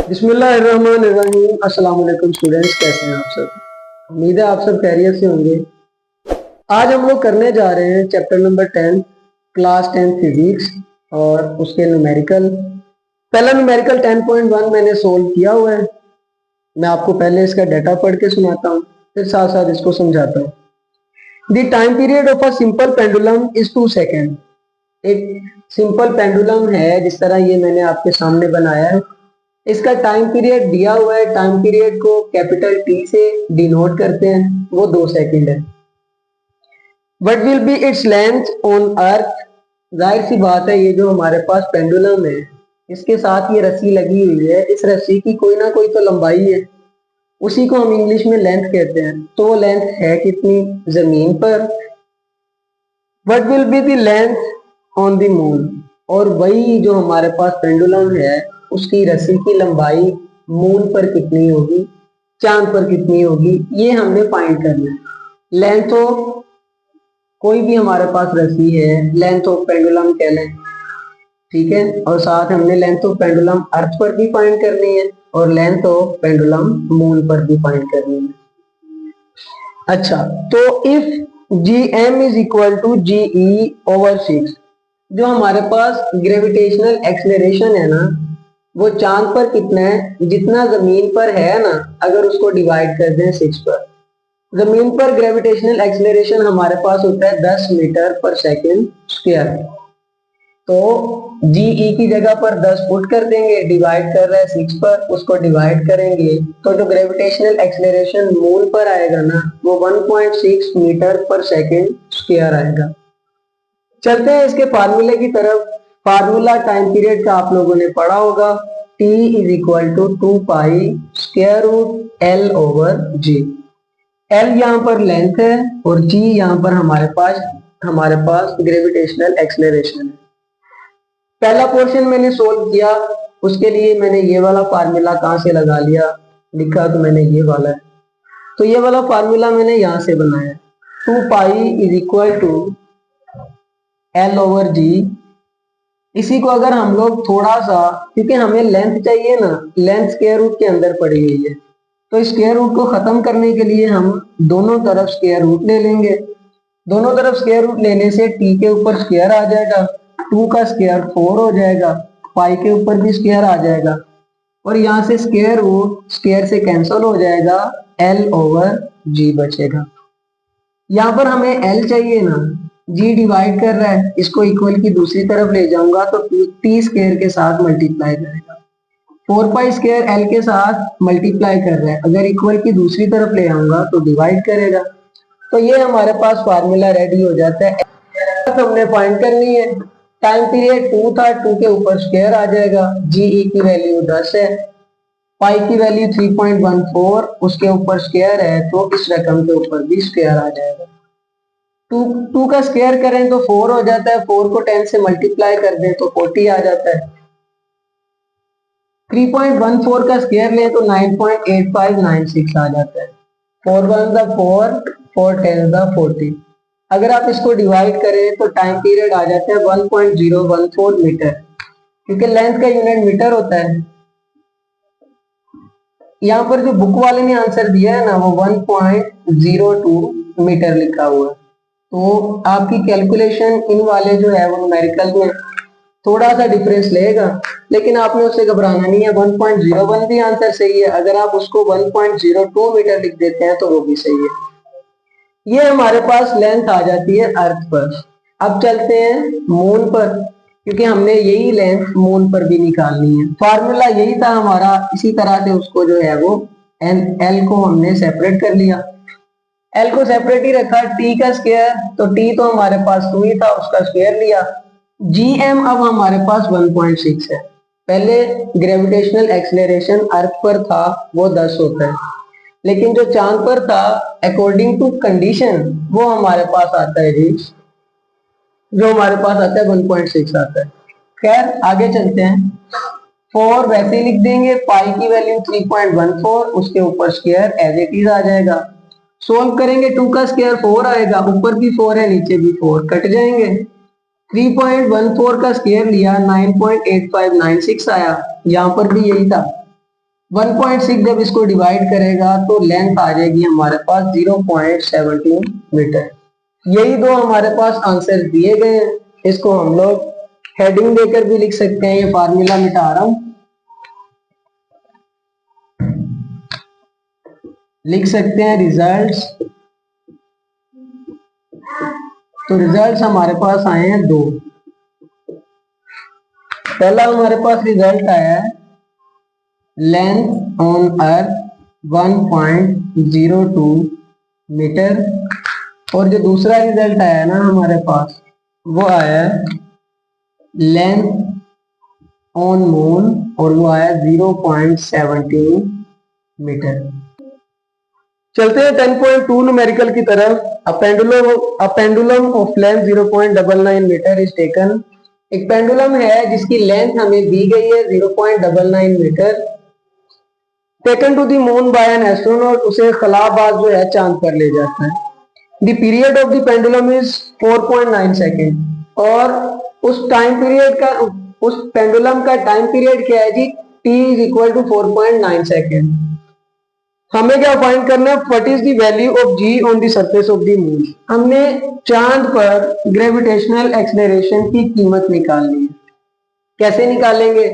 बिस्मिल्लाहिर्रहमानिर्रहीम। अस्सलाम वालेकुम स्टूडेंट्स, कैसे हैं आप सब। उम्मीद है आप सब खैरियत से होंगे। आज हम लोग करने जा रहे हैं चैप्टर नंबर 10 क्लास 10 फिजिक्स और उसके न्यूमेरिकल। पहला न्यूमेरिकल 10.1 मैंने सोल्व किया हुआ है। मैं आपको पहले इसका डाटा पढ़ के सुनाता हूँ, फिर साथ साथ इसको समझाता हूँ। The time period of a simple pendulum is 2 second. एक सिंपल पेंडुलम है, जिस तरह ये मैंने आपके सामने बनाया है। इसका टाइम पीरियड दिया हुआ है। टाइम पीरियड को कैपिटल टी से डिनोट करते हैं, वो 2 सेकंड है। What will be its length on earth. जाहिर सी बात है, ये जो हमारे पास पेंडुलम है, इसके साथ ये रस्सी लगी हुई है। इस रस्सी की कोई ना कोई तो लंबाई है, उसी को हम इंग्लिश में लेंथ कहते हैं। तो वो लेंथ है कितनी जमीन पर। What will be the length on the moon. और वही जो हमारे पास पेंडुलम है, उसकी रस्सी की लंबाई मून पर कितनी होगी, चांद पर कितनी होगी, ये हमने फाइंड करना है। लेंथ ऑफ कोई भी हमारे पास रस्सी है, लेंथ ऑफ पेंडुलम कह लें, ठीक है। और साथ हमने लेंथ ऑफ पेंडुलम अर्थ पर भी फाइंड करनी है और लेंथ ऑफ पेंडुलम मून पर भी फाइंड करनी है। अच्छा, तो if Gm is equal to Ge/6, जो हमारे पास ग्रेविटेशनल एक्सेलरेशन है ना, वो चांद पर कितना है, जितना जमीन पर है ना, अगर उसको डिवाइड कर दें 6 पर। जमीन पर ग्रेविटेशनल एक्सेलरेशन हमारे पास होता है 10 मीटर पर सेकेंड स्क्वायर। तो Ge की जगह पर 10 पुट कर देंगे, डिवाइड कर रहा है 6 पर, उसको डिवाइड करेंगे तो जो ग्रेविटेशनल एक्सेलरेशन मून पर आएगा ना, वो 1.6 मीटर पर सेकेंड स्क्वायर आएगा। चलते हैं इसके फार्मूले की तरफ। फार्मूला टाइम पीरियड का आप लोगों ने पढ़ा होगा। T is equal to 2 pi square root L over G। L यहाँ पर लेंथ है और G यहाँ पर हमारे पास ग्रेविटेशनल एक्सेलरेशन है। पहला पोर्शन मैंने सोल्व किया, उसके लिए मैंने ये वाला फार्मूला कहाँ से लगा लिया, लिखा तो मैंने ये वाला है। तो ये वाला फार्मूला मैंने यहाँ से बनाया, 2 pi is equal to L over G। इसी को अगर हम लोग थोड़ा सा, क्योंकि हमें लेंथ चाहिए ना, लेंथ स्क्वायर रूट के अंदर पड़ी हुई है, तो स्क्वायर रूट को खत्म करने के लिए हम दोनों तरफ स्क्वायर रूट ले लेंगे। दोनों तरफ स्क्वायर रूट लेने से t के ऊपर स्क्वायर आ जाएगा, 2 का स्क्वायर 4 हो जाएगा, पाई के ऊपर भी स्क्वायर आ जाएगा और यहाँ से स्क्वायर रूट स्क्वायर से कैंसिल हो जाएगा, L ओवर G बचेगा। यहाँ पर हमें L चाहिए ना, G डिवाइड कर रहा है, इसको इक्वल की दूसरी तरफ ले जाऊंगा तो t स्क्वायर के साथ मल्टीप्लाई करेगा। 4 पाई स्क्वायर L के साथ मल्टीप्लाई कर रहा है, अगर इक्वल की दूसरी तरफ ले आऊंगा तो डिवाइड करेगा। तो ये हमारे पास फार्मूला रेडी हो जाता है। हमने फाइंड करनी है। टाइम पीरियड 2 था, 2 के ऊपर स्क्वायर आ जाएगा। Ge की वैल्यू 10 है, पाई की वैल्यू 3.14, उसके ऊपर स्क्वायर है तो इस रकम के ऊपर भी स्क्वायर आ जाएगा। 2 का स्क्वायर करें तो 4 हो जाता है, 4 को 10 से मल्टीप्लाई कर दें तो 40 आ जाता है। 3.14 का स्क्वायर लें तो 9.8596 आ जाता है। 4 1 द 4, 4 10 द 40। अगर आप इसको डिवाइड करें तो टाइम पीरियड आ जाता है 1.014 मीटर, क्योंकि लेंथ का यूनिट मीटर होता है। यहाँ पर जो बुक वाले ने आंसर दिया है ना, वो 1.02 मीटर लिखा हुआ है। तो आपकी कैलकुलेशन इन वाले जो है वो न्यूमेरिकल में थोड़ा सा डिफरेंस लेगा, लेकिन आपने उससे घबराना नहीं है। 1.01 भी आंसर सही है, अगर आप उसको 1.02 मीटर लिख देते हैं तो वो भी सही है। ये हमारे पास लेंथ आ जाती है अर्थ पर। अब चलते हैं मून पर, क्योंकि हमने यही लेंथ मून पर भी निकालनी है। फार्मूला यही था हमारा, इसी तरह से उसको जो है वो एल को हमने सेपरेट कर लिया। एल को सेपरेट ही रखा, टी का स्क्वायर, तो टी तो हमारे पास 2 ही था, उसका स्क्वायर लिया। जीएम अब हमारे पास 1.6 है। पहले ग्रेविटेशनल एक्सेलरेशन अर्थ पर था वो 10 होता है, लेकिन जो चांद पर था अकॉर्डिंग टू कंडीशन वो हमारे पास आता है जी, जो हमारे पास आता है 1.6 आता है। खैर आगे चलते हैं। 4 वैसे ही लिख देंगे, पाई की वैल्यू 3.14, उसके ऊपर स्क्वायर एज इट इज आ जाएगा। सोल्व करेंगे, 2 का स्क्वायर 4 आएगा, ऊपर भी 4 है नीचे भी 4, कट जाएंगे। 3.14 का स्क्वायर लिया, 9.8596 आया, यहाँ पर भी यही था। 1.6 जब इसको डिवाइड करेगा तो लेंथ आ जाएगी हमारे पास 0.17 मीटर। यही दो हमारे पास आंसर दिए गए हैं। इसको हम लोग हेडिंग देकर भी लिख सकते हैं। ये फार्मूला मिटा रहा हूं, लिख सकते हैं रिजल्ट्स। तो रिजल्ट्स हमारे पास आए हैं दो। पहला हमारे पास रिजल्ट आया है लेंथ ऑन अर्थ 1.02 मीटर, और जो दूसरा रिजल्ट आया ना हमारे पास वो आया लेंथ ऑन मून, और वो आया 0.17 मीटर। चलते हैं 10.2 न्यूमेरिकल की तरफ। A pendulum of length 0.99 metre is taken. एक पेंडुलम है जिसकी लेंथ हमें दी गई है 0.99 metre. Taken to the moon by an astronaut, उसे खलाबाज जो है चांद पर ले जाता है। The period of the pendulum is 4.9 second, और उस टाइम पीरियड का, उस पेंडुलम का टाइम पीरियड क्या है जी, t is equal to 4.9 second. हमें क्या फाइंड करना है, what is the value of g on the surface of the moon. हमने चांद पर ग्रेविटेशनल एक्सेलरेशन की कीमत निकालनी है। कैसे निकालेंगे,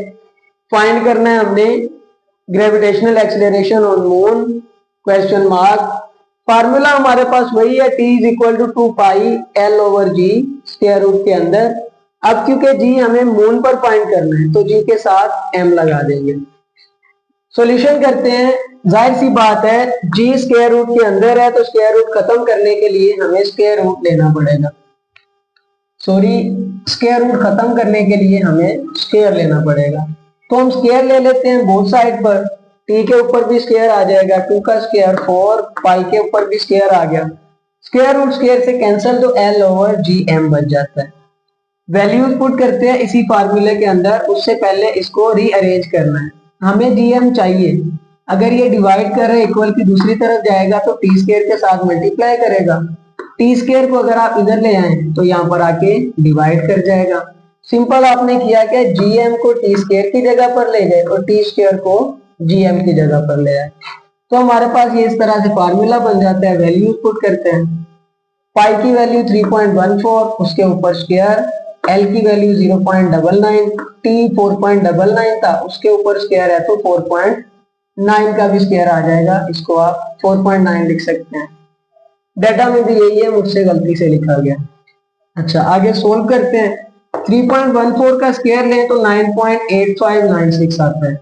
फाइंड करना है हमने gravitational acceleration on moon question mark. Formula हमारे पास वही है, t is equal to 2 pi l over G square root के अंदर। अब क्योंकि g हमें मून पर फाइंड करना है तो g के साथ m लगा देंगे। सॉल्यूशन करते हैं। जाहिर सी बात है g स्क्वायर रूट के अंदर है तो स्क्वायर रूट खत्म करने के लिए हमें स्क्वायर रूट लेना पड़ेगा। स्क्वायर रूट खत्म करने के लिए हमें स्क्वायर लेना पड़ेगा। तो हम स्क्वायर ले लेते हैं बोथ साइड पर। t के ऊपर भी स्क्वायर आ जाएगा, 2 का स्क्वायर 4, पाई के ऊपर भी स्क्वायर आ गया। स्क्वायर रूट स्क्वायर से कैंसिल तो l ओवर जी एम बच जाता है। वैल्यूज पुट करते हैं इसी फार्मूले के अंदर। उससे पहले इसको रीअरेंज करना है। हमें gm चाहिए। अगर ये डिवाइड कर रहे इक्वल की दूसरी तरफ जाएगा तो टी स्क्वायर के साथ मल्टीप्लाई करेगा। टी स्क्वायर को अगर आप इधर ले आए तो यहाँ पर आके डिवाइड कर जाएगा। सिंपल आपने किया कि gm को टी स्क्वायर की जगह पर ले गए और टी स्क्वायर को gm की जगह पर ले आए। तो हमारे पास ये इस तरह से फार्मूला बन जाता है। वैल्यूज पुट करते हैं। पाई की वैल्यू 3.14, उसके ऊपर स्क्वायर, एल की वैल्यू 0.99, टी 4.99 था, उसके ऊपर स्क्वायर है तो 4.9 का भी स्क्वायर आ जाएगा। इसको आप 4.9 लिख सकते हैं। डाटा में भी यही है, मुझसे गलती से लिखा गया। अच्छा, आगे सोल्व करते हैं। 3.14 का स्क्वायर लें तो 9.8596 आता है।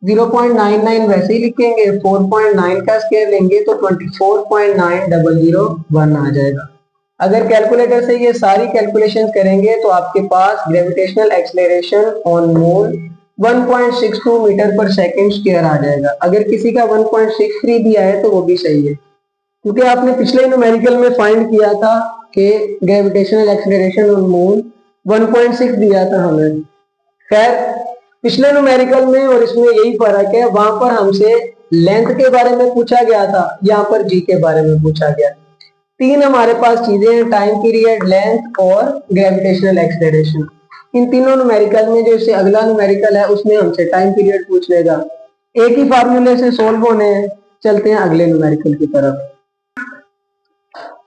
0.99 वैसे ही लिखेंगे, 4.9 का स्क्वायर लेंगे तो 24.9001 आ जाएगा। अगर कैलकुलेटर से ये सारी कैलकुलेशन करेंगे तो आपके पास gravitational acceleration on moon 1.62 metre पर सेकेंड स्क्वायर आ जाएगा। अगर किसी का 1.63 दिया है तो वो भी सही है, क्योंकि आपने पिछले न्यूमेरिकल में फाइंड किया था कि ग्रेविटेशनल एक्सेलरेशन ऑन मून 1.6 दिया था हमें। खैर, पिछले न्यूमेरिकल में और इसमें यही फर्क है, वहां पर हमसे लेंथ के बारे में पूछा गया था, यहाँ पर जी के बारे में पूछा गया। तीन हमारे पास चीजें हैं, टाइम पीरियड, लेंथ और ग्रेविटेशनल एक्सेलरेशन। इन तीनों न्यूमेरिकल में जो इससे अगला न्यूमेरिकल है उसमें हमसे टाइम पीरियड पूछ लेगा। एक ही फार्मूले से सोल्व होने हैं। चलते हैं अगले न्यूमेरिकल की तरफ।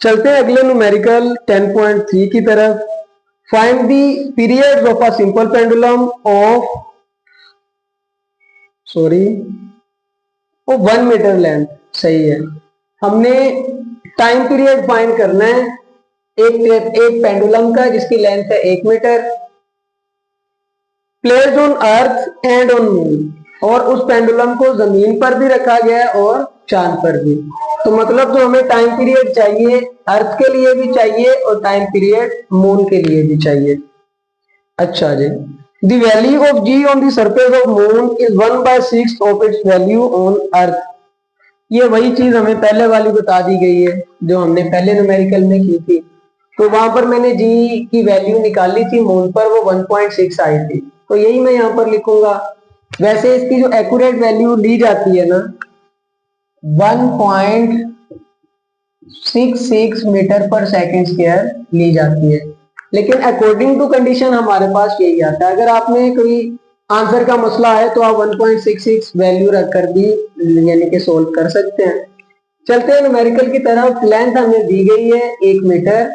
चलते हैं अगले न्यूमेरिकल 10.3 की तरफ। Find the periods of a simple pendulum of 1 metre length. सही है, हमने टाइम पीरियड फाइंड करना है एक पेंडुलम का जिसकी लेंथ है 1 metre, placed on earth and on moon, और उस पेंडुलम को जमीन पर भी रखा गया है और चांद पर भी। तो मतलब जो हमें टाइम पीरियड चाहिए अर्थ के लिए भी चाहिए और टाइम पीरियड मून के लिए भी चाहिए। अच्छा जी, the value of g on the surface of moon is 1/6 of its value on earth. ये वही चीज हमें पहले वाली बता दी गई है जो हमने पहले न्यूमेरिकल में की थी। तो वहां पर मैंने जी की वैल्यू निकाली थी, मून पर वो 1.6 आई थी, तो यही मैं यहाँ पर लिखूंगा। वैसे इसकी जो एक्यूरेट वैल्यू ली जाती है ना 1.66 मीटर पर सेकेंड स्क्वायर ली जाती है, लेकिन अकॉर्डिंग टू कंडीशन हमारे पास यही आता है। अगर आपने कोई आंसर का मसला है तो आप 1.66 वैल्यू रखकर भी यानी कि सोल्व कर सकते हैं। चलते हैं न्यूमेरिकल की तरफ। लेंथ हमें दी गई है 1 मीटर।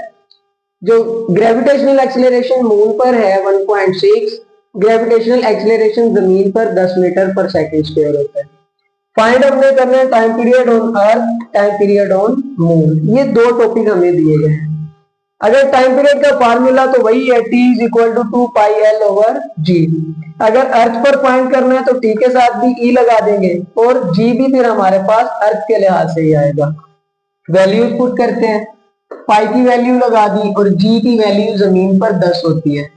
जो ग्रेविटेशनल एक्सीलरेशन मून पर है 1.6, ग्रेविटेशनल एक्सीलरेशन जमीन पर 10 मीटर पर सेकंड स्क्वायर होता है। फाइंड हमने करना है time period on earth, time period on moon. ये दो टॉपिक हमें दिए गए हैं। अगर टाइम पीरियड का फार्मूला तो वही है t is equal to 2 π L/g। अगर अर्थ पर फाइंड करना है तो t के साथ भी e लगा देंगे और g भी फिर हमारे पास अर्थ के लिहाज से ही आएगा। वैल्यूज पुट करते हैं। पाई की वैल्यू लगा दी और g की वैल्यू जमीन पर 10 होती है।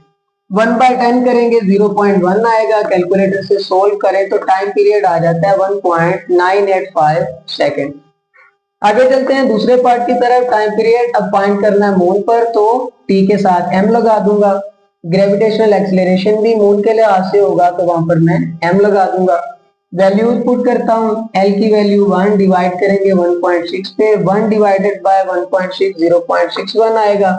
1/10 करेंगे 0.1 आएगा। कैलकुलेटर से सोल्व करें तो टाइम पीरियड आ जाता है 1.985 सेकेंड। आगे चलते हैं दूसरे पार्ट की तरफ। टाइम पीरियड अब फाइंड करना है मून पर, तो t के साथ m लगा दूंगा। ग्रेविटेशनल एक्सीलरेशन भी मून के लिहाज से होगा तो वहां पर मैं m लगा दूंगा। वैल्यू पुट करता हूं। l की वैल्यू 1 डिवाइड करेंगे 1.6 पे, 1 डिवाइडेड बाय 1.6 0.61 आएगा।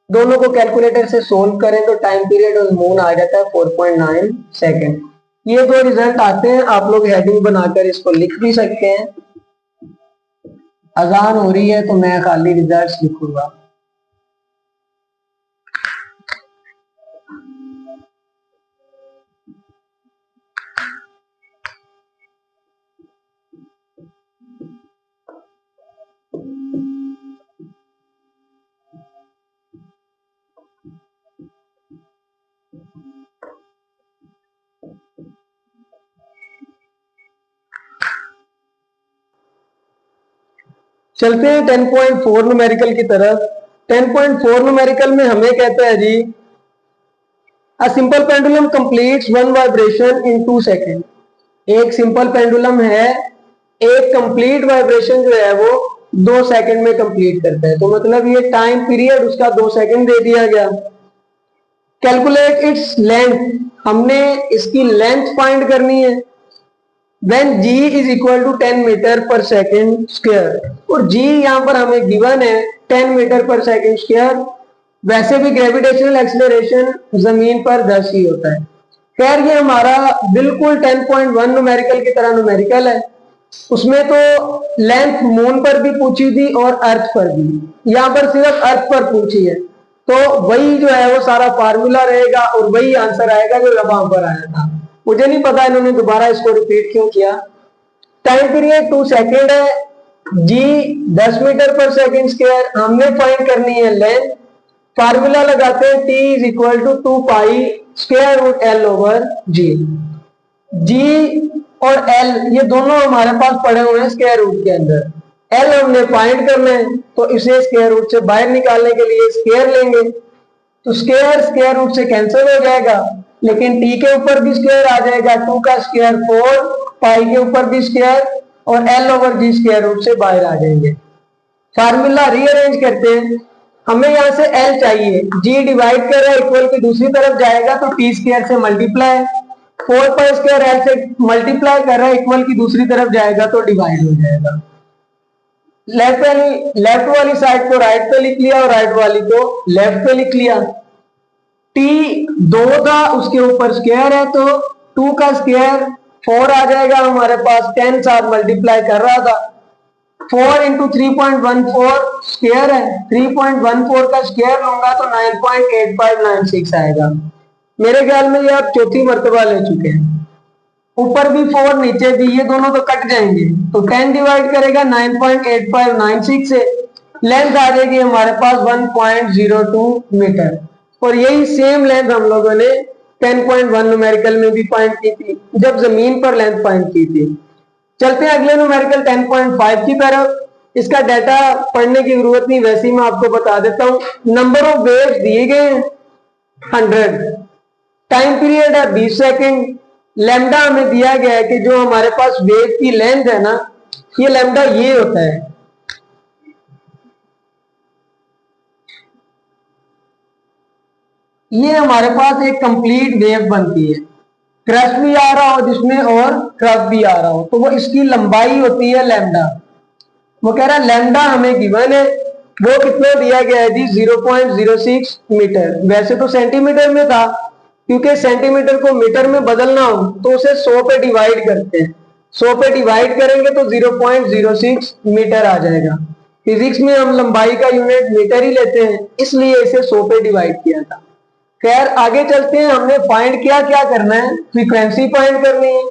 दोनों को कैलकुलेटर से सोल्व करें तो टाइम पीरियड ऑन मून आ जाता है 4.9 सेकेंड। ये दो रिजल्ट आते हैं। आप लोग हेडिंग बनाकर इसको लिख भी सकते हैं। अजान हो रही है तो मैं खाली रिजल्ट्स लिखूंगा। चलते हैं 10.4 न्यूमेरिकल की तरफ। 10.4 न्यूमेरिकल में हमें कहता है जी a simple pendulum completes one vibration in 2 second. एक सिंपल पेंडुलम है, एक कंप्लीट वाइब्रेशन जो है वो 2 सेकंड में कंप्लीट करता है। तो मतलब ये टाइम पीरियड उसका 2 सेकंड दे दिया गया। कैलकुलेट इट्स लेंथ, हमने इसकी लेंथ फाइंड करनी है। when g is equal to 10 metre पर सेकेंड स्क्वायर, और g यहां पर हमें गिवन है 10 मीटर पर सेकेंड स्क्वायर। वैसे भी ग्रेविटेशनल एक्सीलरेशन जमीन पर 10 ही होता है। खैर ये हमारा बिल्कुल 10.1 न्यूमेरिकल की तरह न्यूमेरिकल है। उसमें तो लेंथ मून पर भी पूछी थी और अर्थ पर भी, यहाँ पर सिर्फ अर्थ पर पूछी है। तो वही जो है वो सारा फार्मूला रहेगा और वही आंसर आएगा जो वहां पर आया था। मुझे नहीं पता इन्होंने दोबारा इसको रिपीट क्यों किया। टाइम पीरियड 2 सेकेंड है। जी 10 मीटर पर सेकेंड स्क्वायर, हमने फाइंड करनी है लेंथ। फार्मूला लगाते हैं t is equal to 2 π√L/g। G और L ये दोनों हमारे पास पड़े हुए हैं स्क्वायर रूट के अंदर। L हमने फाइंड करना है तो इसे स्क्वायर रूट से बाहर निकालने के लिए स्क्वायर लेंगे, तो स्क्वायर स्क्वायर रूट से कैंसिल हो जाएगा, लेकिन t के ऊपर भी स्क्वायर आ जाएगा। 2 का स्क्वायर 4, पाई के ऊपर भी स्क्वायर और L/g स्क्वायर रूट से बाहर आ जाएंगे। फार्मूला रीअरेंज करते हैं। हमें यहां से L चाहिए, g डिवाइड कर रहा है इक्वल की दूसरी तरफ जाएगा तो t स्क्वायर से मल्टीप्लाई, 4 पाई स्क्वायर L से मल्टीप्लाई कर रहा है इक्वल की दूसरी तरफ जाएगा तो डिवाइड हो जाएगा। लेफ्ट वाली साइड को राइट पे लिख लिया और राइट वाली को लेफ्ट पे लिख लिया। t 2 था उसके ऊपर स्क्वायर है तो 2 का स्क्वायर 4 आ जाएगा हमारे पास, 10 साथ मल्टीप्लाई कर रहा था। 4 इंटू 3.14 स्क्वायर है, 3.14 का स्क्वायर लूंगा तो 9.8596 आएगा। मेरे ख्याल में ये आप चौथी मर्तबा ले चुके हैं। ऊपर भी 4 नीचे भी, ये दोनों तो कट जाएंगे तो 10 डिवाइड करेगा 9.8596 से, लेंथ आ जाएगी हमारे पास 1.02 मीटर। और यही सेम लेंथ हम लोगों ने 10.1 न्यूमेरिकल में भी फाइंड की थी जब जमीन पर लेंथ फाइंड की थी। चलते हैं अगले न्यूमेरिकल 10.5 की तरफ। इसका डाटा पढ़ने की जरूरत नहीं, वैसे ही मैं आपको बता देता हूं। नंबर ऑफ वेव्स दिए गए हैं 100, टाइम पीरियड है 20 सेकेंड। लैम्डा हमें दिया गया है कि जो हमारे पास वेव की लेंथ है ना, ये लैम्डा ये होता है। ये हमारे पास एक कंप्लीट वेव बनती है, क्रस्ट भी आ रहा हो जिसमें और क्रस्ट भी आ रहा हो, तो वो इसकी लंबाई होती है लैम्डा। वो कह रहा है लैम्डा हमें गिवन है, वो कितना दिया गया है जी 0.06 मीटर। वैसे तो सेंटीमीटर में था क्योंकि सेंटीमीटर को मीटर में बदलना हो तो उसे 100 पे डिवाइड करते हैं। 100 पे डिवाइड करेंगे तो 0.06 मीटर आ जाएगा। फिजिक्स में हम लंबाई का यूनिट मीटर ही लेते हैं, इसलिए इसे 100 पे डिवाइड किया था। खैर आगे चलते हैं। हमने फाइंड क्या क्या करना है, फ्रीक्वेंसी फाइंड करनी है,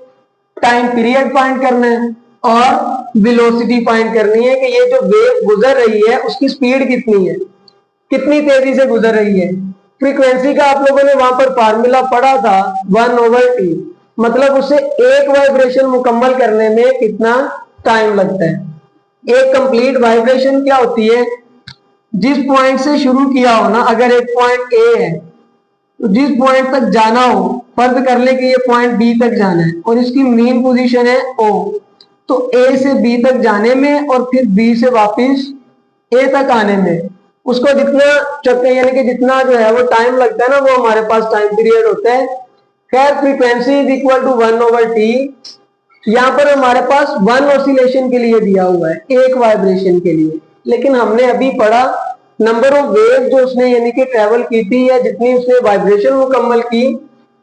टाइम पीरियड फाइंड करना है और वेलोसिटी फाइंड करनी है कि ये जो वेव गुजर रही है उसकी स्पीड कितनी है, कितनी तेजी से गुजर रही है। फ्रीक्वेंसी का आप लोगों ने वहां पर फार्मूला पढ़ा था 1/t, मतलब उसे एक वाइब्रेशन मुकम्मल करने में कितना टाइम लगता है। एक कंप्लीट वाइब्रेशन क्या होती है, जिस पॉइंट से शुरू किया हो ना, अगर एक पॉइंट ए है तो जिस पॉइंट तक जाना हो, फर्ज कर ले कि ये पॉइंट बी तक जाना है और इसकी मेन पोजीशन है ओ, तो ए से बी तक जाने में और फिर बी से वापस ए तक आने में उसको जितना चक्कर यानी कि जितना जो है वो टाइम लगता है ना, वो हमारे पास टाइम पीरियड होता है। खैर frequency is equal to 1/t। यहाँ पर हमारे पास 1 ऑसिलेशन के लिए दिया हुआ है, एक वाइब्रेशन के लिए, लेकिन हमने अभी पढ़ा नंबर ऑफ वेव जो उसने यानी कि ट्रेवल की थी या जितनी उसने वाइब्रेशन मुकम्मल की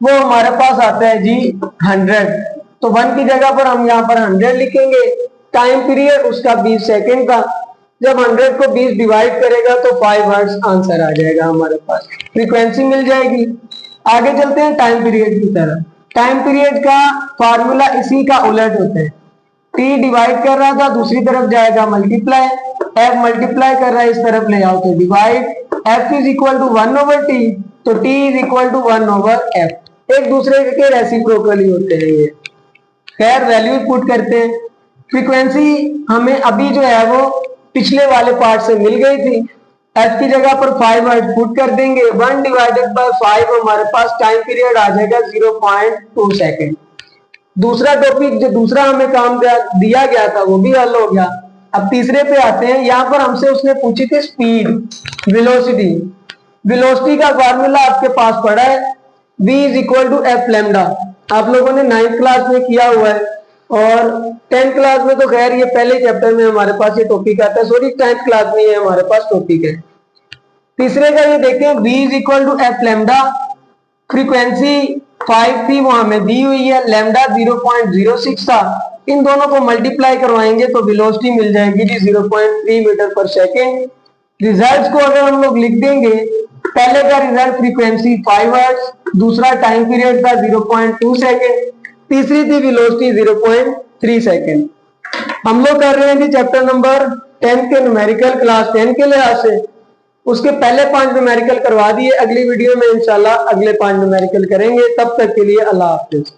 वो हमारे पास आता है जी 100। तो 1 की जगह पर हम यहाँ पर 100 लिखेंगे। टाइम पीरियड उसका 20 सेकेंड था। जब 100 को 20 डिवाइड करेगा तो 5 हर्ट्ज आंसर आ जाएगा हमारे पास, फ्रीक्वेंसी मिल जाएगी। आगे चलते हैं टाइम पीरियड की तरफ। टाइम पीरियड का फार्मूला इसी का उलट होता है। टी डिवाइड कर रहा था, दूसरी तरफ जाएगा मल्टीप्लाई, एफ मल्टीप्लाई कर रहा है इस तरफ ले आओ तो divide, F is equal to 1/t, तो T is equal to 1/f। एक दूसरे के रेसिप्रोकली होते हैं ये। खैर वैल्यू पुट करते हैं। फ्रीक्वेंसी हमें अभी जो है वो पिछले वाले पार्ट से मिल गई थी। एफ की जगह पर 5 हर्ट्ज पुट कर देंगे, 1 डिवाइडेड बाय 5 हमारे पास टाइम पीरियड आ जाएगा 0.2 सेकेंड। दूसरा टॉपिक जो दूसरा हमें काम दिया गया था वो भी हल हो गया। अब तीसरे पे आते हैं। यहाँ पर हमसे उसने पूछी थी स्पीड, वेलोसिटी। वेलोसिटी का फार्मूला आपके पास पड़ा है, v is equal to F lambda. आप लोगों ने 9th क्लास में किया हुआ है और 10th क्लास में तो खैर ये पहले चैप्टर में हमारे पास ये टॉपिक आता है, सॉरी 10th क्लास में ये हमारे पास टॉपिक है। तीसरे का ये देखें, v is equal to F lambda. Frequency 5 थी वो हमें दी हुई है, लैम्डा 0.06 था। इन दोनों को मल्टीप्लाई करवाएंगे तो वेलोसिटी मिल जाएगी जी 0.3 मीटर पर सेकेंड। रिजल्ट्स को अगर हम लोग लिख देंगे, पहले का रिजल्ट फ्रीक्वेंसी 5 हर्ट्ज, दूसरा टाइम पीरियड था 0.2 सेकेंड, तीसरी थी वेलोसिटी 0.3 सेकेंड। हम लोग कर रहे हैं जी चैप्टर नंबर 10 के न्यूमेरिकल क्लास 10 के लिहाज से। उसके पहले 5 न्यूमेरिकल करवा दिए, अगली वीडियो में इंशाल्लाह अगले 5 न्यूमेरिकल करेंगे। तब तक के लिए अल्लाह हाफिज।